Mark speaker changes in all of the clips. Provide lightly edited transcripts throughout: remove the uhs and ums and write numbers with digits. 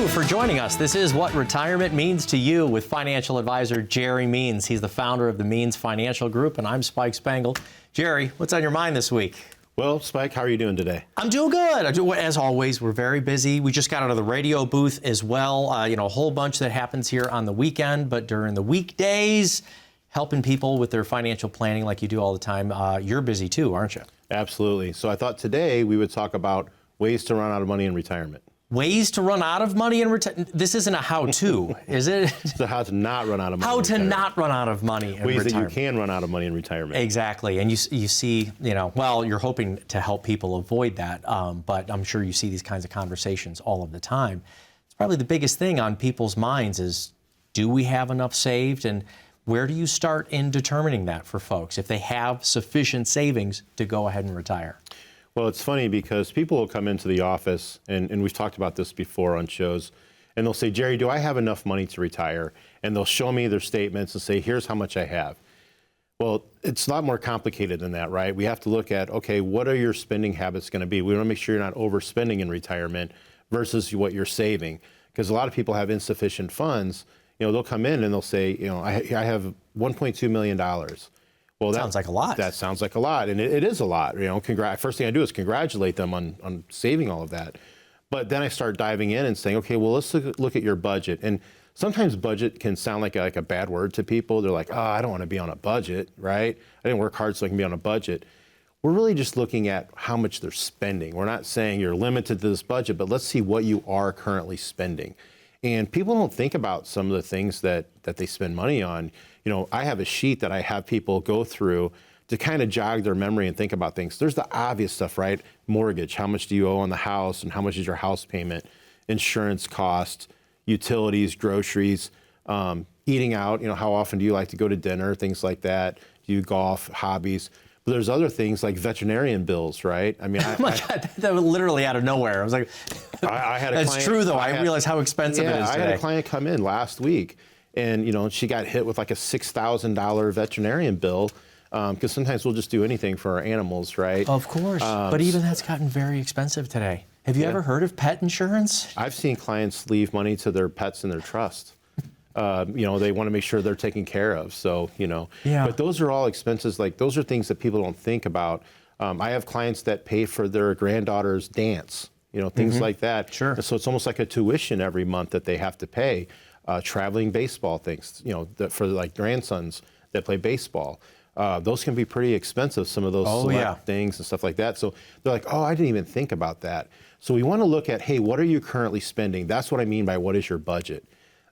Speaker 1: for joining us. This is What Retirement Means to You with financial advisor Jerry Means. He's the founder of the Means Financial Group, and I'm Spike Spengel. Jerry, what's on your mind this week?
Speaker 2: Well, Spike, how are you doing today?
Speaker 1: I'm doing good. As always, we're very busy. We just got out of the radio booth as well. A whole bunch that happens here on the weekend, but during the weekdays, helping people with their financial planning like you do all the time. You're busy too, aren't you?
Speaker 2: Absolutely. So I thought today we would talk about ways to run out of money in retirement.
Speaker 1: Ways to run out of money in retirement? This isn't a how-to, is it?
Speaker 2: So how to not run out of money
Speaker 1: How to not run out of money in
Speaker 2: retirement. Ways
Speaker 1: retirement.
Speaker 2: that you can run out of money in retirement.
Speaker 1: Exactly. And you see, well, you're hoping to help people avoid that, but I'm sure you see these kinds of conversations all of the time. It's probably the biggest thing on people's minds is, do we have enough saved? And where do you start in determining that for folks if they have sufficient savings to go ahead and retire?
Speaker 2: Well, it's funny because people will come into the office, and we've talked about this before on shows, and they'll say, Jerry, do I have enough money to retire? And they'll show me their statements and say, here's how much I have. Well, it's a lot more complicated than that, right? We have to look at, okay, what are your spending habits going to be? We want to make sure you're not overspending in retirement versus what you're saving. Because a lot of people have insufficient funds. They'll come in and they'll say, I have $1.2 million. Well, that
Speaker 1: sounds like a lot.
Speaker 2: That sounds like a lot, and it is a lot. First thing I do is congratulate them on saving all of that. But then I start diving in and saying, okay, well, let's look at your budget. And sometimes budget can sound like a bad word to people. They're like, oh, I don't want to be on a budget, right? I didn't work hard so I can be on a budget. We're really just looking at how much they're spending. We're not saying you're limited to this budget, but let's see what you are currently spending. And people don't think about some of the things that they spend money on. I have a sheet that I have people go through to kind of jog their memory and think about things. There's the obvious stuff, right? Mortgage, how much do you owe on the house and how much is your house payment? Insurance costs, utilities, groceries, eating out, how often do you like to go to dinner, things like that. Do you golf, hobbies? But there's other things like veterinarian bills, right? I mean,
Speaker 1: oh my God, that was literally out of nowhere. I was like,
Speaker 2: I had a
Speaker 1: that's
Speaker 2: client,
Speaker 1: true though. I realized how expensive it is today.
Speaker 2: I had a client come in last week and, she got hit with like a $6,000 veterinarian bill because sometimes we'll just do anything for our animals, right?
Speaker 1: Of course, but even that's gotten very expensive today. Have you ever heard of pet insurance?
Speaker 2: I've seen clients leave money to their pets in their trust. They want to make sure they're taken care of. So,
Speaker 1: Yeah.
Speaker 2: But those are all expenses. Those are things that people don't think about. I have clients that pay for their granddaughter's dance, things like that.
Speaker 1: Sure.
Speaker 2: And so it's almost like a tuition every month that they have to pay. Traveling baseball things, for like grandsons that play baseball. Those can be pretty expensive, some of those select things and stuff like that. So they're like, oh, I didn't even think about that. So we want to look at, hey, what are you currently spending? That's what I mean by what is your budget?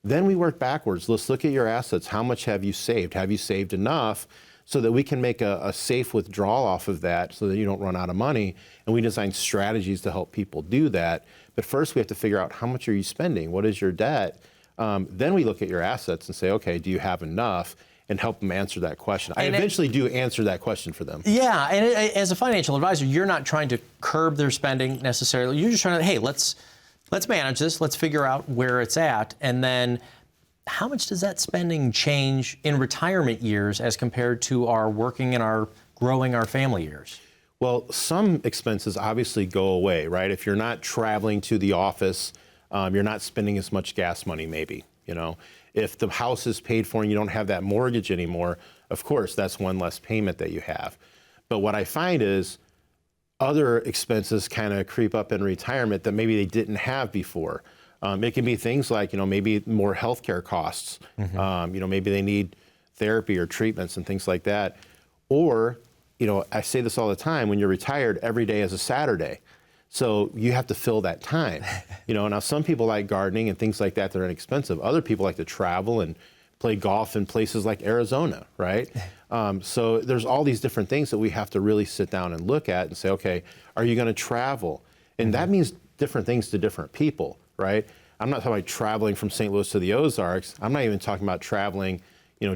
Speaker 2: Then we work backwards. Let's look at your assets. How much have you saved? Have you saved enough so that we can make a safe withdrawal off of that so that you don't run out of money? And we design strategies to help people do that. But first we have to figure out how much are you spending? What is your debt? Then we look at your assets and say, okay, do you have enough? And help them answer that question. I eventually do answer that question for them.
Speaker 1: Yeah, and as a financial advisor, you're not trying to curb their spending necessarily. You're just trying to, hey, let's manage this. Let's figure out where it's at. And then how much does that spending change in retirement years as compared to our working and our growing our family years?
Speaker 2: Well, some expenses obviously go away, right? If you're not traveling to the office, you're not spending as much gas money maybe, If the house is paid for and you don't have that mortgage anymore, of course, that's one less payment that you have. But what I find is other expenses kind of creep up in retirement that maybe they didn't have before. It can be things like, maybe more healthcare costs. Maybe they need therapy or treatments and things like that. Or, I say this all the time, when you're retired, every day is a Saturday. So you have to fill that time. Now some people like gardening and things like that are inexpensive. Other people like to travel and play golf in places like Arizona, right? So there's all these different things that we have to really sit down and look at and say, okay, are you going to travel? And that means different things to different people, right? I'm not talking about traveling from St. Louis to the Ozarks. I'm not even talking about traveling,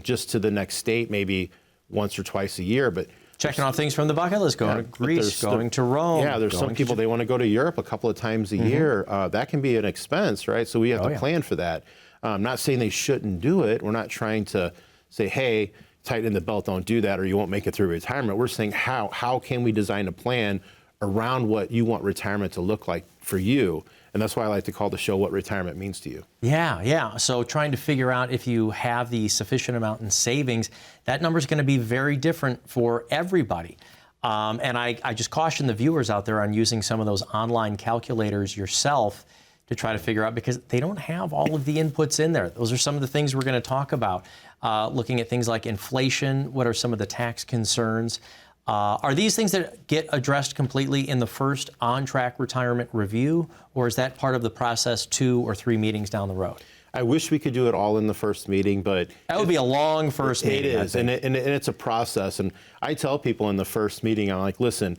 Speaker 2: just to the next state, maybe once or twice a year, but
Speaker 1: checking off things from the bucket list, going to Greece, going to Rome.
Speaker 2: Yeah, there's some people, they want to go to Europe a couple of times a year. That can be an expense, right? So we have to plan for that. I'm not saying they shouldn't do it. We're not trying to say, hey, tighten the belt, don't do that, or you won't make it through retirement. We're saying how can we design a plan around what you want retirement to look like for you. And that's why I like to call the show What Retirement Means to You.
Speaker 1: Yeah. So trying to figure out if you have the sufficient amount in savings, that number is going to be very different for everybody. And I just caution the viewers out there on using some of those online calculators yourself to try to figure out, because they don't have all of the inputs in there. Those are some of the things we're going to talk about. Looking at things like inflation, what are some of the tax concerns? Are these things that get addressed completely in the first on-track retirement review, or is that part of the process 2 or 3 meetings down the road?
Speaker 2: I wish we could do it all in the first meeting, but
Speaker 1: that would be a long first meeting.
Speaker 2: It is, and it's a process. And I tell people in the first meeting, I'm like, listen,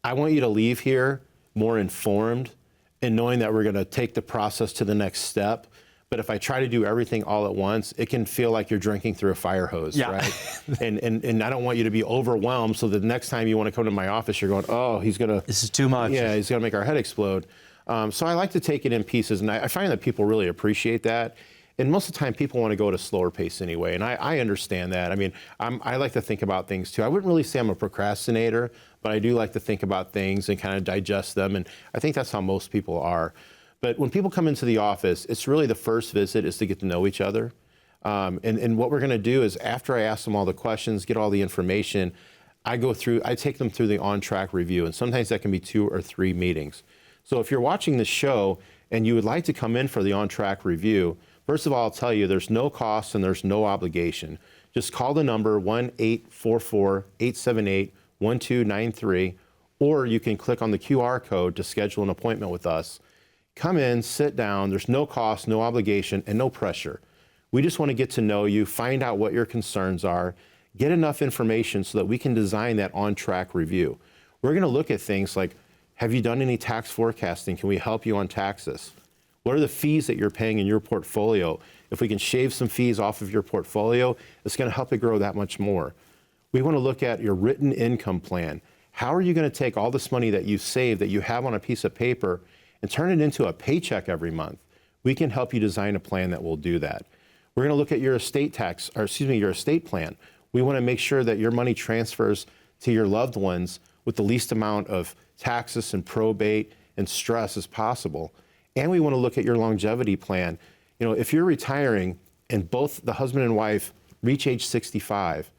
Speaker 2: I want you to leave here more informed and knowing that we're going to take the process to the next step. But if I try to do everything all at once, it can feel like you're drinking through a fire hose, right? and I don't want you to be overwhelmed, so that the next time you want to come to my office, you're going, oh, this is
Speaker 1: too much.
Speaker 2: Yeah, he's going to make our head explode. So I like to take it in pieces, and I find that people really appreciate that. And most of the time, people want to go at a slower pace anyway, and I understand that. I mean, I like to think about things too. I wouldn't really say I'm a procrastinator, but I do like to think about things and kind of digest them, and I think that's how most people are. But when people come into the office, it's really the first visit is to get to know each other. And what we're going to do is, after I ask them all the questions, get all the information, I take them through the on-track review, and sometimes that can be 2 or 3 meetings. So if you're watching this show and you would like to come in for the on-track review, first of all, I'll tell you there's no cost and there's no obligation. Just call the number 1-844-878-1293, or you can click on the QR code to schedule an appointment with us. Come in, sit down, there's no cost, no obligation, and no pressure. We just want to get to know you, find out what your concerns are, get enough information so that we can design that on-track review. We're going to look at things like, have you done any tax forecasting? Can we help you on taxes? What are the fees that you're paying in your portfolio? If we can shave some fees off of your portfolio, it's going to help it grow that much more. We want to look at your written income plan. How are you going to take all this money that you saved, that you have on a piece of paper, and turn it into a paycheck every month? We can help you design a plan that will do that. We're going to look at your estate plan. We want to make sure that your money transfers to your loved ones with the least amount of taxes and probate and stress as possible. And we want to look at your longevity plan. You know, if you're retiring and both the husband and wife reach age 65,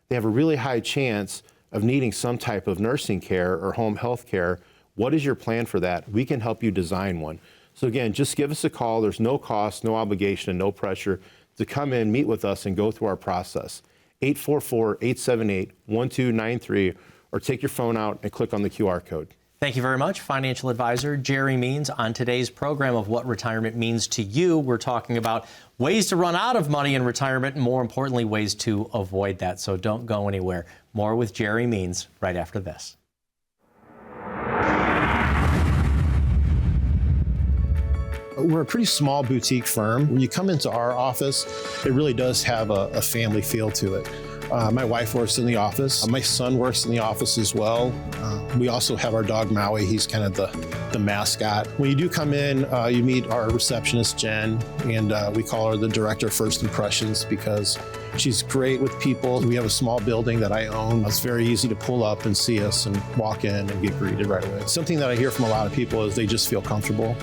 Speaker 2: they have a really high chance of needing some type of nursing care or home health care. What is your plan for that? We can help you design one. So again, just give us a call. There's no cost, no obligation, and no pressure to come in, meet with us, and go through our process. 844-878-1293, or take your phone out and click on the QR code.
Speaker 1: Thank you very much, financial advisor Jerry Means. On today's program of What Retirement Means to You, we're talking about ways to run out of money in retirement, and more importantly, ways to avoid that. So don't go anywhere. More with Jerry Means right after this.
Speaker 3: We're a pretty small boutique firm. When you come into our office, it really does have a family feel to it. My wife works in the office. My son works in the office as well. We also have our dog Maui. He's kind of the mascot. When you do come in, you meet our receptionist, Jen, and we call her the Director of First Impressions because she's great with people. We have a small building that I own. It's very easy to pull up and see us and walk in and get greeted right away. Something that I hear from a lot of people is they just feel comfortable.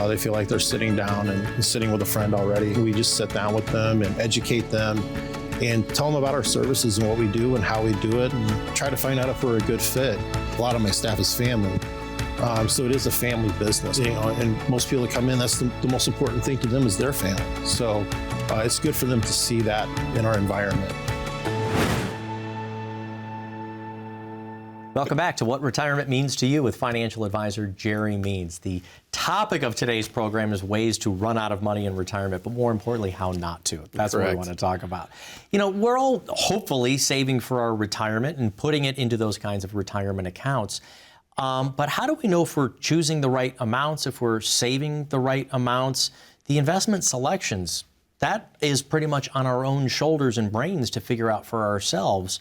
Speaker 3: They feel like they're sitting down and sitting with a friend already. We just sit down with them and educate them and tell them about our services and what we do and how we do it, and try to find out if we're a good fit. A lot of my staff is family, so it is a family business. You know, and most people that come in, that's the most important thing to them is their family. So it's good for them to see that in our environment.
Speaker 1: Welcome back to What Retirement Means to You with financial advisor Jerry Means. The topic of today's program is ways to run out of money in retirement, but more importantly, how not to. That's what we want to talk about. You know, we're all hopefully saving for our retirement and putting it into those kinds of retirement accounts. But how do we know if we're choosing the right amounts, if we're saving the right amounts? The investment selections, that is pretty much on our own shoulders and brains to figure out for ourselves.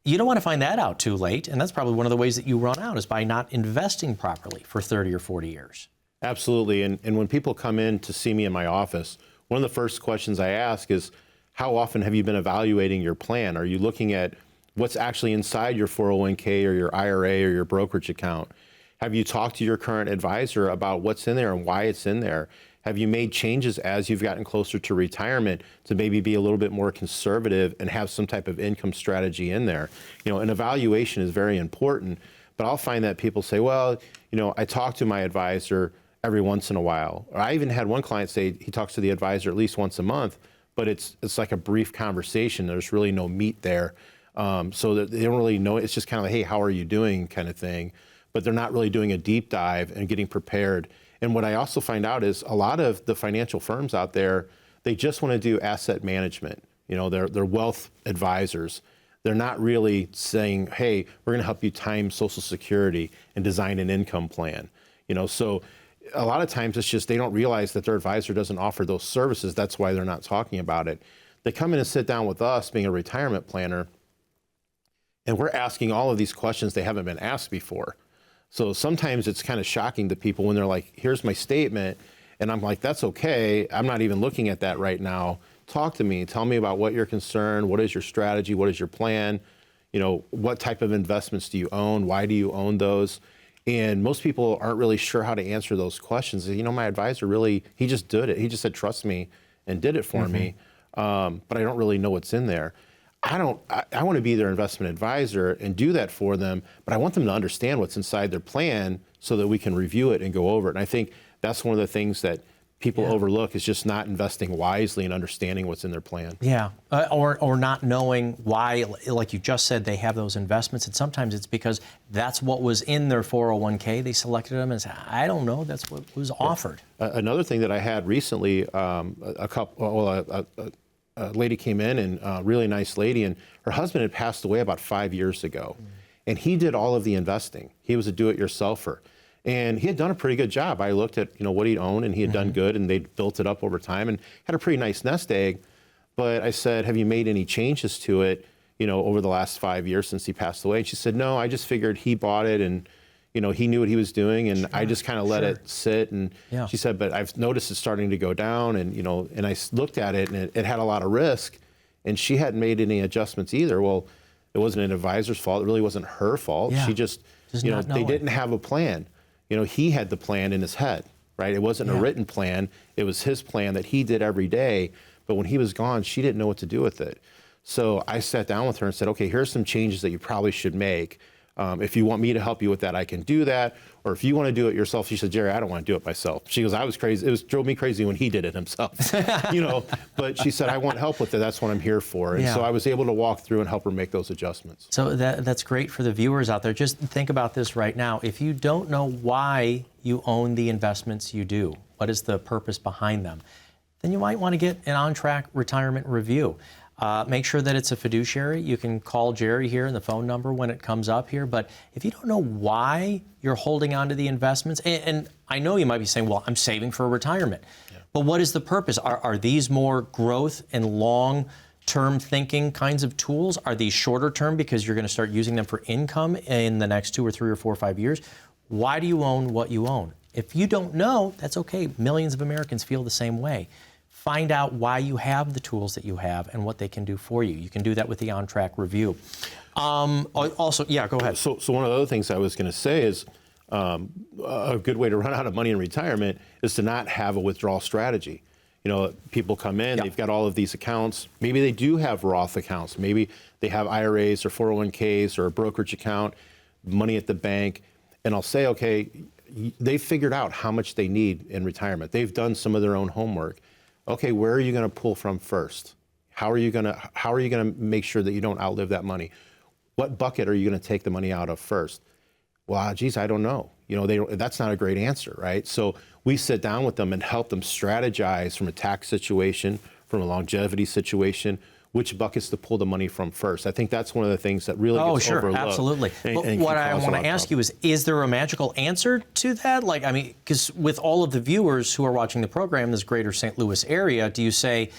Speaker 1: You don't want to find that out too late, and that's probably one of the ways that you run out is by not investing properly for 30 or 40 years.
Speaker 2: Absolutely, and when people come in to see me in my office, one of the first questions I ask is, how often have you been evaluating your plan? Are you looking at what's actually inside your 401k or your IRA or your brokerage account? Have you talked to your current advisor about what's in there and why it's in there? Have you made changes as you've gotten closer to retirement to maybe be a little bit more conservative and have some type of income strategy in there? An evaluation is very important, but I'll find that people say, well, I talk to my advisor every once in a while. Or I even had one client say he talks to the advisor at least once a month, but it's like a brief conversation. There's really no meat there. So that they don't really know. It's just kind of like, hey, how are you doing kind of thing. But they're not really doing a deep dive and getting prepared. And what I also find out is a lot of the financial firms out there, they just want to do asset management. They're wealth advisors. They're not really saying, hey, we're going to help you time Social Security and design an income plan. So a lot of times it's just they don't realize that their advisor doesn't offer those services. That's why they're not talking about it. They come in and sit down with us, being a retirement planner, and we're asking all of these questions they haven't been asked before. So sometimes it's kind of shocking to people when they're like, here's my statement. And I'm like, that's okay. I'm not even looking at that right now. Talk to me. Tell me about what you're concerned. What is your strategy? What is your plan? What type of investments do you own? Why do you own those? And most people aren't really sure how to answer those questions. My advisor really, he just did it. He just said, trust me, and did it for me. But I don't really know what's in there. I want to be their investment advisor and do that for them, but I want them to understand what's inside their plan so that we can review it and go over it. And I think that's one of the things that people overlook is just not investing wisely and understanding what's in their plan.
Speaker 1: Yeah, or not knowing why, like you just said, they have those investments. And sometimes it's because that's what was in their 401k. They selected them and said, I don't know, that's what was offered.
Speaker 2: Another thing that I had recently, a lady came in, and a really nice lady, and her husband had passed away about 5 years ago. And he did all of the investing. He was a do-it-yourselfer. And he had done a pretty good job. I looked at what he'd owned, and he had done good, and they'd built it up over time and had a pretty nice nest egg. But I said, have you made any changes to it, over the last 5 years since he passed away? And she said, no, I just figured he bought it and he knew what he was doing, and I just kind of let it sit. And she said, but I've noticed it's starting to go down, and and I looked at it, and it had a lot of risk, and she hadn't made any adjustments either. Well, it wasn't an advisor's fault. It really wasn't her fault. She just they didn't have a plan. He had the plan in his head, right? It wasn't a written plan. It was his plan that he did every day. But when he was gone, she didn't know what to do with it. So I sat down with her and said, okay, here's some changes that you probably should make. If you want me to help you with that, I can do that. Or if you want to do it yourself, she said, Jerry, I don't want to do it myself. She goes, I was crazy. It drove me crazy when he did it himself, but she said, I want help with it. That's what I'm here for. And so I was able to walk through and help her make those adjustments.
Speaker 1: So that's great for the viewers out there. Just think about this right now. If you don't know why you own the investments you do, what is the purpose behind them, then you might want to get an on-track retirement review. Make sure that it's a fiduciary. You can call Jerry here and the phone number when it comes up here. But if you don't know why you're holding on to the investments, and I know you might be saying, well, I'm saving for retirement. But what is the purpose? Are these more growth and long-term thinking kinds of tools? Are these shorter term because you're going to start using them for income in the next 2 or 3 or 4 or 5 years? Why do you own what you own? If you don't know, that's okay. Millions of Americans feel the same way. Find out why you have the tools that you have and what they can do for you. You can do that with the on-track review. Also, go ahead.
Speaker 2: So one of the other things I was going to say is a good way to run out of money in retirement is to not have a withdrawal strategy. People come in, they've got all of these accounts. Maybe they do have Roth accounts. Maybe they have IRAs or 401ks or a brokerage account, money at the bank. And I'll say, okay, they've figured out how much they need in retirement. They've done some of their own homework. Okay, where are you going to pull from first? How are you going to make sure that you don't outlive that money? What bucket are you going to take the money out of first? Well, geez, I don't know. That's not a great answer, right? So we sit down with them and help them strategize from a tax situation, from a longevity situation, which buckets to pull the money from first. I think that's one of the things that really gets overlooked.
Speaker 1: Absolutely. And what I want to ask you is there a magical answer to that? Because with all of the viewers who are watching the program in this greater St. Louis area, do you say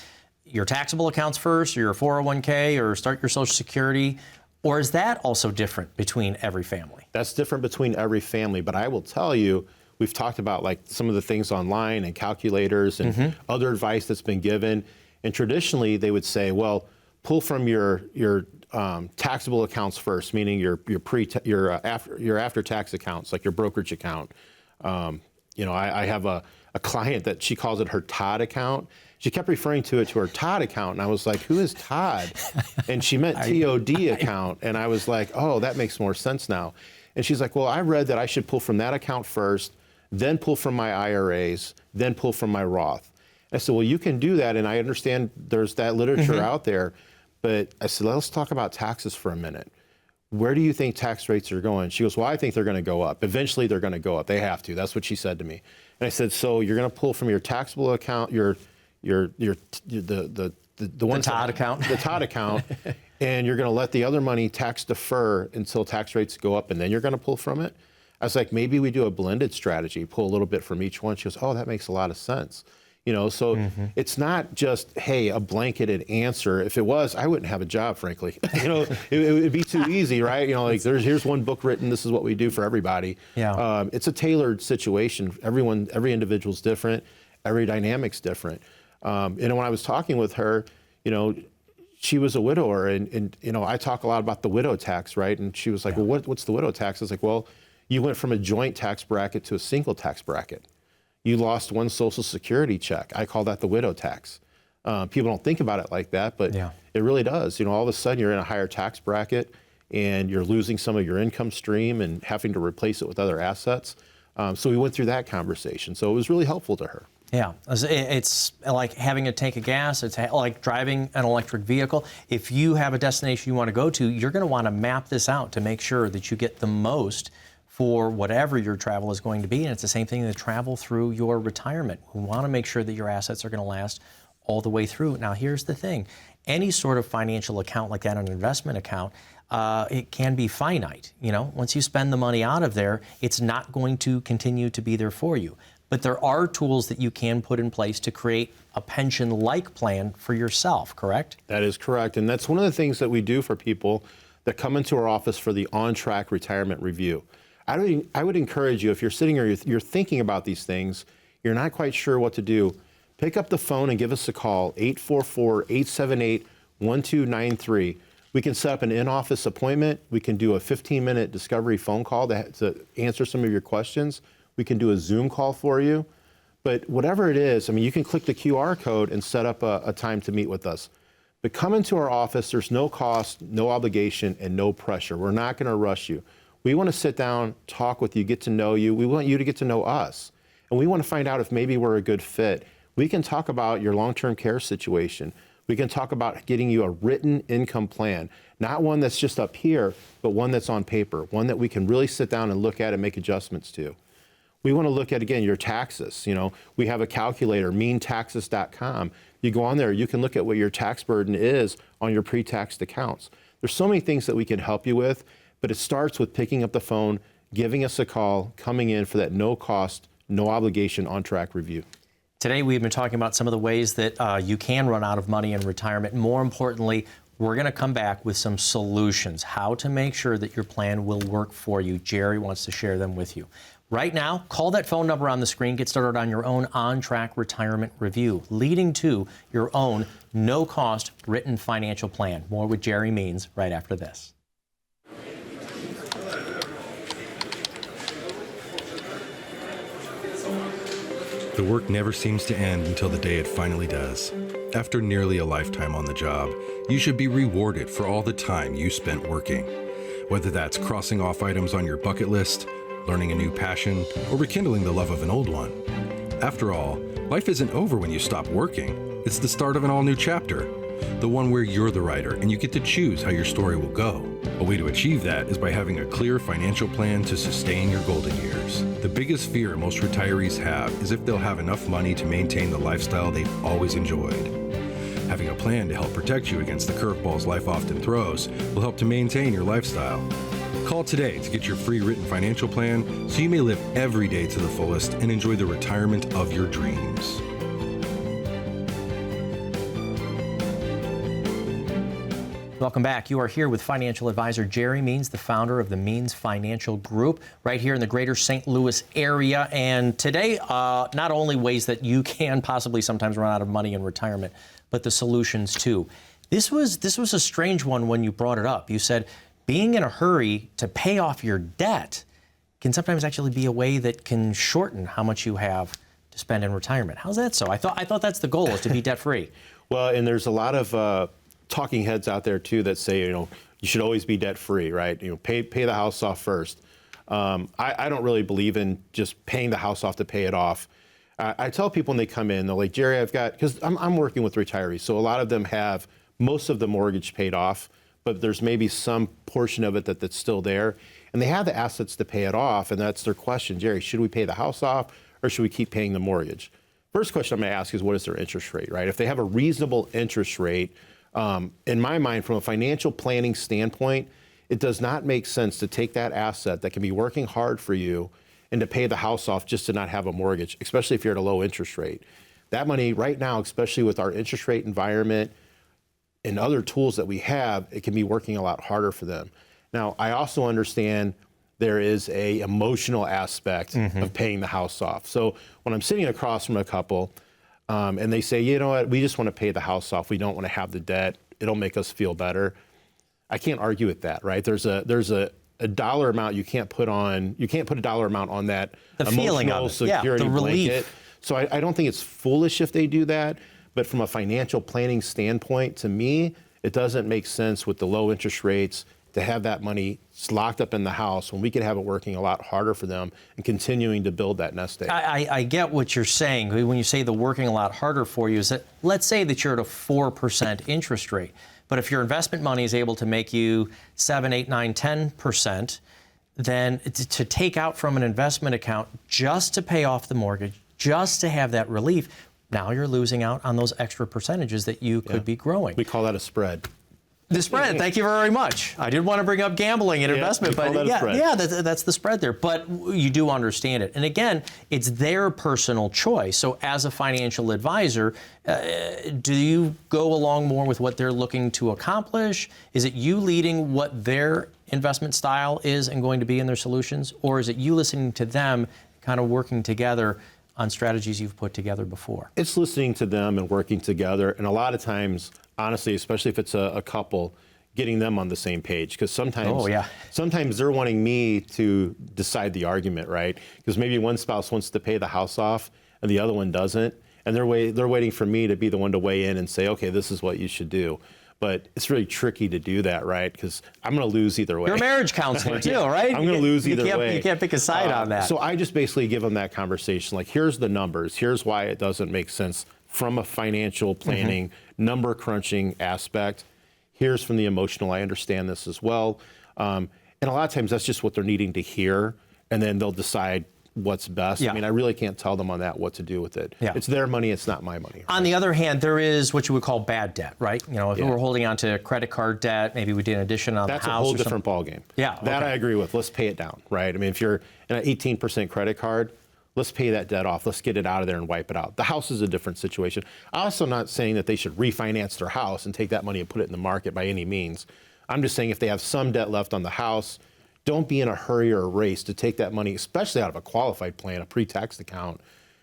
Speaker 1: your taxable accounts first, or your 401k, or start your Social Security? Or is that also different between every family?
Speaker 2: That's different between every family, but I will tell you, we've talked about some of the things online and calculators and other advice that's been given. And traditionally, they would say, well, pull from your taxable accounts first, meaning your after tax accounts, like your brokerage account. I have a client that she calls it her Todd account. She kept referring to it to her Todd account, and I was like, "Who is Todd?" And she meant TOD account, and I was like, "Oh, that makes more sense now." And she's like, "Well, I read that I should pull from that account first, then pull from my IRAs, then pull from my Roth." I said, "Well, you can do that, and I understand there's that literature out there." But I said, let's talk about taxes for a minute. Where do you think tax rates are going? She goes, well, I think they're going to go up. Eventually, they're going to go up. They have to. That's what she said to me. And I said, so you're going to pull from your taxable account, the
Speaker 1: Todd account,
Speaker 2: the Todd account, and you're going to let the other money tax defer until tax rates go up, and then you're going to pull from it. I was like, maybe we do a blended strategy, pull a little bit from each one. She goes, oh, that makes a lot of sense. So it's not just, hey, a blanketed answer. If it was, I wouldn't have a job, frankly. It would be too easy, right? Here's one book written. This is what we do for everybody.
Speaker 1: Yeah.
Speaker 2: It's a tailored situation. Every individual's different. Every dynamic's different. When I was talking with her, she was a widower, and I talk a lot about the widow tax, right? And she was like, well, what's the widow tax? I was like, well, you went from a joint tax bracket to a single tax bracket. You lost one Social Security check. I call that the widow tax. People don't think about it like that, but it really does. All of a sudden you're in a higher tax bracket and you're losing some of your income stream and having to replace it with other assets. So we went through that conversation. So it was really helpful to her.
Speaker 1: Yeah, it's like having a tank of gas. It's like driving an electric vehicle. If you have a destination you want to go to, you're going to want to map this out to make sure that you get the most for whatever your travel is going to be. And it's the same thing to travel through your retirement. We want to make sure that your assets are going to last all the way through. Now, here's the thing. Any sort of financial account like that, an investment account, it can be finite. Once you spend the money out of there, it's not going to continue to be there for you. But there are tools that you can put in place to create a pension-like plan for yourself, correct?
Speaker 2: That is correct. And that's one of the things that we do for people that come into our office for the on-track retirement review. I would encourage you, if you're sitting here, you're thinking about these things, you're not quite sure what to do, pick up the phone and give us a call, 844-878-1293. We can set up an in-office appointment. We can do a 15-minute discovery phone call to answer some of your questions. We can do a Zoom call for you. But whatever it is, you can click the QR code and set up a time to meet with us. But come into our office. There's no cost, no obligation, and no pressure. We're not going to rush you. We want to sit down, talk with you, get to know you. We want you to get to know us. And we want to find out if maybe we're a good fit. We can talk about your long-term care situation. We can talk about getting you a written income plan, not one that's just up here, but one that's on paper, one that we can really sit down and look at and make adjustments to. We want to look at, again, your taxes. We have a calculator, meantaxes.com. You go on there, you can look at what your tax burden is on your pre-taxed accounts. There's so many things that we can help you with. But it starts with picking up the phone, giving us a call, coming in for that no cost, no obligation on-track review.
Speaker 1: Today, we've been talking about some of the ways that you can run out of money in retirement. More importantly, we're going to come back with some solutions, how to make sure that your plan will work for you. Jerry wants to share them with you. Right now, call that phone number on the screen. Get started on your own on-track retirement review, leading to your own no-cost written financial plan. More with Jerry Means right after this.
Speaker 4: The work never seems to end until the day it finally does. After nearly a lifetime on the job, you should be rewarded for all the time you spent working. Whether that's crossing off items on your bucket list, learning a new passion, or rekindling the love of an old one. After all, life isn't over when you stop working. It's the start of an all-new chapter. The one where you're the writer and you get to choose how your story will go. A way to achieve that is by having a clear financial plan to sustain your golden years. The biggest fear most retirees have is if they'll have enough money to maintain the lifestyle they've always enjoyed. Having a plan to help protect you against the curveballs life often throws will help to maintain your lifestyle. Call today to get your free written financial plan so you may live every day to the fullest and enjoy the retirement of your dreams.
Speaker 1: Welcome back. You are here with financial advisor Jerry Means, the founder of the Means Financial Group, right here in the greater St. Louis area. And today, not only ways that you can possibly sometimes run out of money in retirement, but the solutions too. This was a strange one when you brought it up. You said being in a hurry to pay off your debt can sometimes actually be a way that can shorten how much you have to spend in retirement. How's that so? I thought that's the goal, is to be debt free.
Speaker 2: Well, and there's a lot of talking heads out there too that say, you should always be debt free, right? Pay the house off first. I don't really believe in just paying the house off to pay it off. I tell people when they come in, they're like, Jerry, I've got, because I'm working with retirees, so a lot of them have most of the mortgage paid off, but there's maybe some portion of it that's still there, and they have the assets to pay it off, and that's their question. Jerry, should we pay the house off, or should we keep paying the mortgage? First question I'm going to ask is, what is their interest rate, right? If they have a reasonable interest rate, in my mind, from a financial planning standpoint, it does not make sense to take that asset that can be working hard for you and to pay the house off just to not have a mortgage, especially if you're at a low interest rate. That money right now, especially with our interest rate environment and other tools that we have, it can be working a lot harder for them. Now, I also understand there is a emotional aspect of paying the house off. So when I'm sitting across from a couple and they say, you know what, we just want to pay the house off. We don't want to have the debt. It'll make us feel better. I can't argue with that, right? There's a dollar amount you can't put a dollar amount on that
Speaker 1: The feeling of
Speaker 2: emotional
Speaker 1: it.
Speaker 2: security
Speaker 1: The relief.
Speaker 2: blanket. So I don't think it's foolish if they do that, but from a financial planning standpoint, to me, it doesn't make sense with the low interest rates to have that money locked up in the house when we could have it working a lot harder for them and continuing to build that nest egg.
Speaker 1: I get what you're saying. When you say the working a lot harder for you, is that, let's say that you're at a 4% interest rate, but if your investment money is able to make you 7, 8, 9, 10%, then to take out from an investment account just to pay off the mortgage, just to have that relief, now you're losing out on those extra percentages that you could be growing.
Speaker 2: We call that a spread.
Speaker 1: The spread, thank you very much. I did want to bring up gambling and investment, but that's the spread there. But you do understand it. And again, it's their personal choice. So as a financial advisor, do you go along more with what they're looking to accomplish? Is it you leading what their investment style is and going to be in their solutions? Or is it you listening to them, kind of working together on strategies you've put together before?
Speaker 2: It's listening to them and working together. And a lot of times, honestly, especially if it's a couple, getting them on the same page. Because sometimes they're wanting me to decide the argument, right? Because maybe one spouse wants to pay the house off and the other one doesn't. And they're waiting for me to be the one to weigh in and say, okay, this is what you should do. But it's really tricky to do that, right? Because I'm going to lose either way.
Speaker 1: You're a marriage counselor too, right?
Speaker 2: I'm going to lose either way.
Speaker 1: You can't pick a side on that.
Speaker 2: So I just basically give them that conversation. Like, here's the numbers. Here's why it doesn't make sense from a financial planning, number crunching aspect. Here's from the emotional. I understand this as well. And a lot of times that's just what they're needing to hear. And then they'll decide what's best. I mean, I really can't tell them on that what to do with it. It's their money, it's not my money. Right?
Speaker 1: On the other hand, there is what you would call bad debt, right? You know, if we're holding on to credit card debt, maybe we did an addition on the house.
Speaker 2: That's a whole different ballgame. That I agree with. Let's pay it down, right? I mean, if you're in an 18% credit card, let's pay that debt off. Let's get it out of there and wipe it out. The house is a different situation. I'm also not saying that they should refinance their house and take that money and put it in the market by any means. I'm just saying if they have some debt left on the house, don't be in a hurry or a race to take that money, especially out of a qualified plan, a pre-tax account,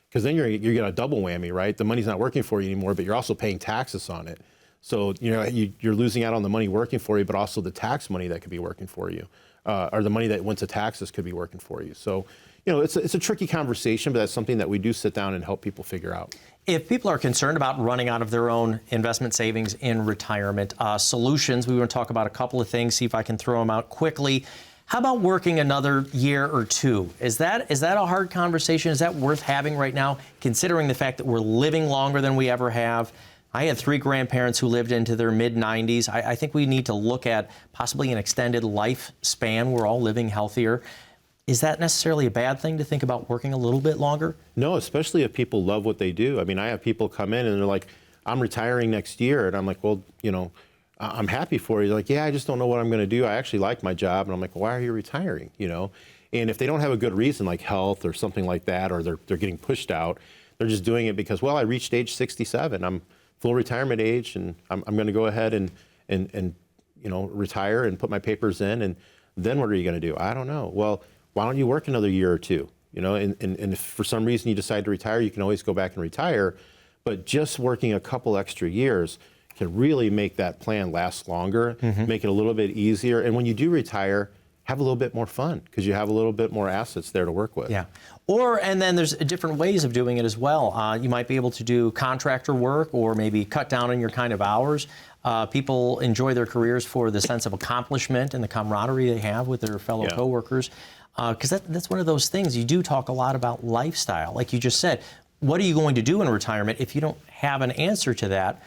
Speaker 2: because then you're getting a double whammy, right? The money's not working for you anymore, but you're also paying taxes on it. So you're losing out on the money working for you, but also the tax money that could be working for you, or the money that went to taxes could be working for you. So it's a tricky conversation, but that's something that we do sit down and help people figure out.
Speaker 1: If people are concerned about running out of their own investment savings in retirement, solutions, we want to talk about a couple of things, see if I can throw them out quickly. How about working another year or two? Is that a hard conversation? Is that worth having right now, considering the fact that we're living longer than we ever have? I had 3 grandparents who lived into their mid-90s. I think we need to look at possibly an extended lifespan. We're all living healthier. Is that necessarily a bad thing to think about working a little bit longer?
Speaker 2: No, especially if people love what they do. I mean, I have people come in and they're like, I'm retiring next year. And I'm like, well, I'm happy for you. They're like, yeah, I just don't know what I'm going to do. I actually like my job. And I'm like, why are you retiring? And if they don't have a good reason, like health or something like that, or they're getting pushed out, they're just doing it because, well, I reached age 67. I'm full retirement age, and I'm going to go ahead and retire and put my papers in. And then what are you going to do? I don't know. Well, why don't you work another year or two? And if for some reason you decide to retire, you can always go back and retire. But just working a couple extra years can really make that plan last longer, make it a little bit easier. And when you do retire, have a little bit more fun because you have a little bit more assets there to work with.
Speaker 1: Yeah. And then there's different ways of doing it as well. You might be able to do contractor work or maybe cut down on your kind of hours. People enjoy their careers for the sense of accomplishment and the camaraderie they have with their fellow coworkers. Because that's one of those things. You do talk a lot about lifestyle. Like you just said, what are you going to do in retirement? If you don't have an answer to that,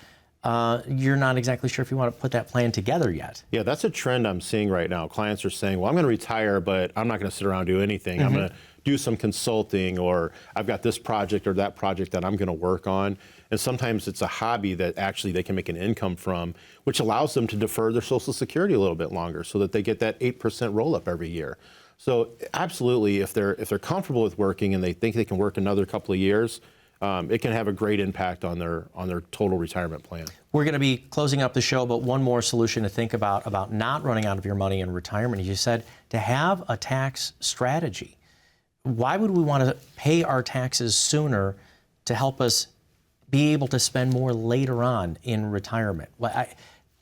Speaker 1: you're not exactly sure if you want to put that plan together yet.
Speaker 2: Yeah, that's a trend I'm seeing right now. Clients are saying, well, I'm going to retire, but I'm not going to sit around and do anything. I'm going to do some consulting, or I've got this project or that project that I'm going to work on. And sometimes it's a hobby that actually they can make an income from, which allows them to defer their Social Security a little bit longer so that they get that 8% roll up every year. So absolutely, if they're comfortable with working and they think they can work another couple of years, it can have a great impact on their total retirement plan.
Speaker 1: We're going to be closing up the show, but one more solution to think about not running out of your money in retirement. You said to have a tax strategy. Why would we want to pay our taxes sooner to help us be able to spend more later on in retirement? Well, I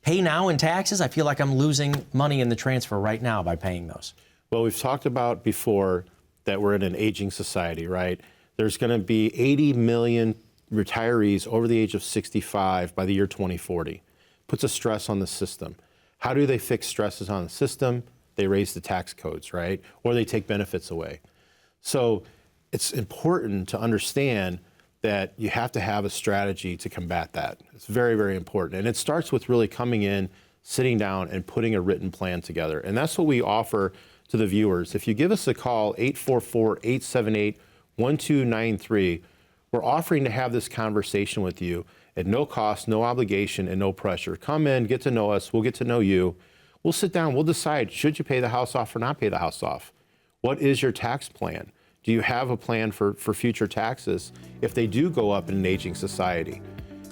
Speaker 1: pay now in taxes. I feel like I'm losing money in the transfer right now by paying those.
Speaker 2: Well, we've talked about before that we're in an aging society, right? There's going to be 80 million retirees over the age of 65 by the year 2040. Puts a stress on the system. How do they fix stresses on the system? They raise the tax codes, right? Or they take benefits away. So it's important to understand that you have to have a strategy to combat that. It's very, very important. And it starts with really coming in, sitting down, and putting a written plan together. And that's what we offer to the viewers. If you give us a call, 844-878-1293, we're offering to have this conversation with you at no cost, no obligation, and no pressure. Come in, get to know us, we'll get to know you. We'll sit down, we'll decide, should you pay the house off or not pay the house off? What is your tax plan? Do you have a plan for future taxes if they do go up in an aging society?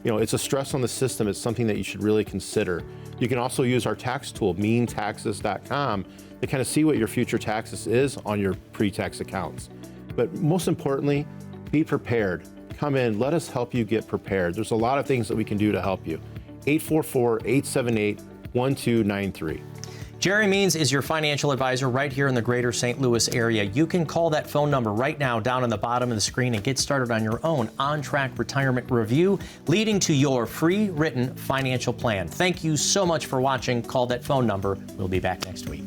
Speaker 2: You know, it's a stress on the system. It's something that you should really consider. You can also use our tax tool, meantaxes.com, to kind of see what your future taxes is on your pre-tax accounts. But most importantly, be prepared. Come in, let us help you get prepared. There's a lot of things that we can do to help you. 844-878-1293.
Speaker 1: Jerry Means is your financial advisor right here in the greater St. Louis area. You can call that phone number right now down on the bottom of the screen and get started on your own on-track retirement review, leading to your free written financial plan. Thank you so much for watching. Call that phone number. We'll be back next week.